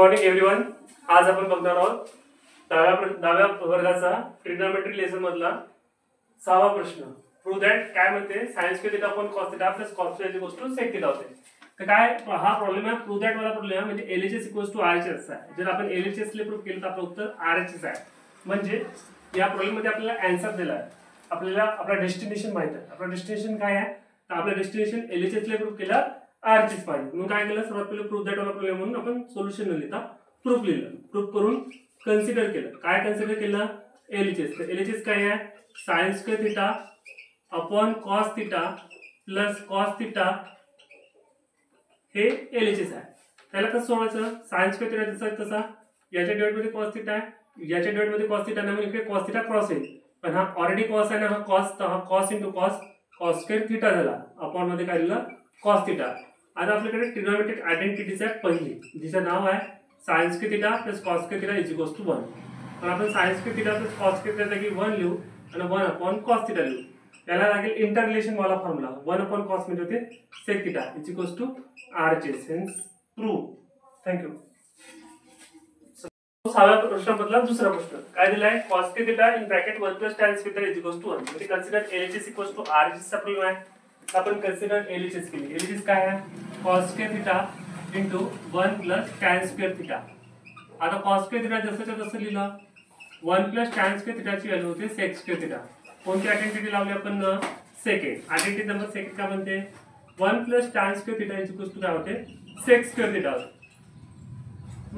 Morning everyone. आज आपण बघणार आहोत दहाव्या वर्गाचा ट्रिग्नोमेट्री लेसन मधला 6वा प्रश्न. प्रूव्ह दॅट काय म्हणते सायन्स के theta upon cos theta plus cos theta equals to sec theta होते. तर काय हा प्रॉब्लेम आहे. प्रूव्ह दॅट वाला प्रॉब्लेम आहे म्हणजे LHS इक्वल्स टू RHS आहे. जर आपण LHS ले प्रूव्ह केलं तर आपलं उत्तर RHS आहे. म्हणजे या प्रॉब्लेम मध्ये आपल्याला आन्सर दिला आहे. आपल्याला आपला डेस्टिनेशन माहित आहे. आपला डेस्टिनेशन काय आहे तर आपलं डेस्टिनेशन LHS ले प्रूव्ह केलं RHS पाहिजे. म्हणून काय केलं सर्वात पहिले प्रूव्ह दॅट वाला प्रॉब्लेम म्हणून आपण सोल्युशन न लिहिता प्रूफ लिहिलं. प्रूफ करून कन्सिडर केलं. काय कन्सिडर केलं LHS. तर LHS काय आहे sine square theta upon cos theta plus cos theta हे LHS आहे. त्याला कसं सोडवायचं साइन स्क्वेअर थिटा जसा तसा याच्या डिवाइड मध्ये कॉस थिटा आहे याच्या डिवाइड मध्ये कॉस थिटा नाही म्हणजे इकडे कॉस थिटा क्रॉस येईल. पण हा ऑलरेडी कॉस आहे ना हा कॉस तर हा cos into cos cos square theta झाला अपॉन मध्ये काय दिलं कॉस थिटा. आता आपल्याकडे ट्रिग्नोमेट्रिक आयडेंटिटीज आहे पहिली जिचं नाव आहे sine square theta plus cos square theta is equals to 1. पण आपण sine square theta plus cos square theta जागी 1 लिहू आणि 1 अपॉन कॉस थिटा लिहू. याला लागेल इंटर रिलेशन वाला फॉर्म्युला 1 अपॉन कॉस म्हणजे होते sec theta is equals to RHS. Hence prove. Thank you. 6व्या प्रश्नामधला दुसरा प्रश्न काय दिलाय cos square theta in bracket 1 plus tan square theta is equals to 1. म्हणजे consider LHS equals to RHS चा प्रॉब्लेम आहे. आपण कन्सिडर LHS केली. LHS काय आहे cos square theta into 1 plus tan square theta. आता कॉस स्क्वेअर थिटा जसंच्या तसं लिहिलं 1 प्लस tan स्क्वेअर थिटाची व्हॅल्यू होते सेक स्क्वेअर थिटा. कोणती आयडेंटिटी लावली आपण सेकेंड आयडेंटिटी नंबर सेकंड काय म्हणते 1 plus tan square theta is equals to काय होते सेक स्क्वेअर थिटा होते.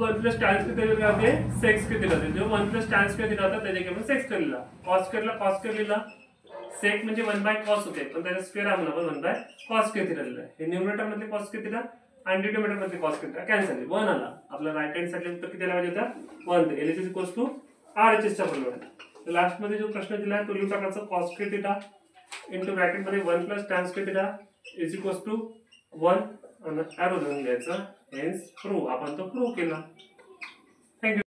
1 प्लस tan स्क्वेअर थिटा काय होते सेक स्क्वेअर थिटा होते. जो 1 प्लस tan स्क्वेअर थिटा होता त्याच्या आपण सेक स्क्वेअर लिहिला. कॉस स्क्वेअरला कॉस स्क्वेअर लिहिला. सेक म्हणजे 1 बाय कॉस होते पण त्याचा स्क्वेअर आपण 1 बाय कॉस स्क्वेअर थिटा लिहिला. हे न्यूमरेटर मध्ये कॉस स्क्वेअर थिटा आणि डिनोमिनेटर मध्ये कॉस स्क्वेअर थिटा कॅन्सल 1 आला. आपला राइट हँड साइडला उत्तर किती आला पाहिजे होता 1. LHS इक्वल्स टू RHS चा प्रॉब्लेम आहे. लास्ट मध्ये जो प्रश्न दिला आहे तो लिहून टाकायचा cos square theta into bracket मध्ये 1 plus tan square theta is equals to 1 आणि एरो लिहून घ्यायचा. Hence prove. आपण तो प्रूव्ह केला.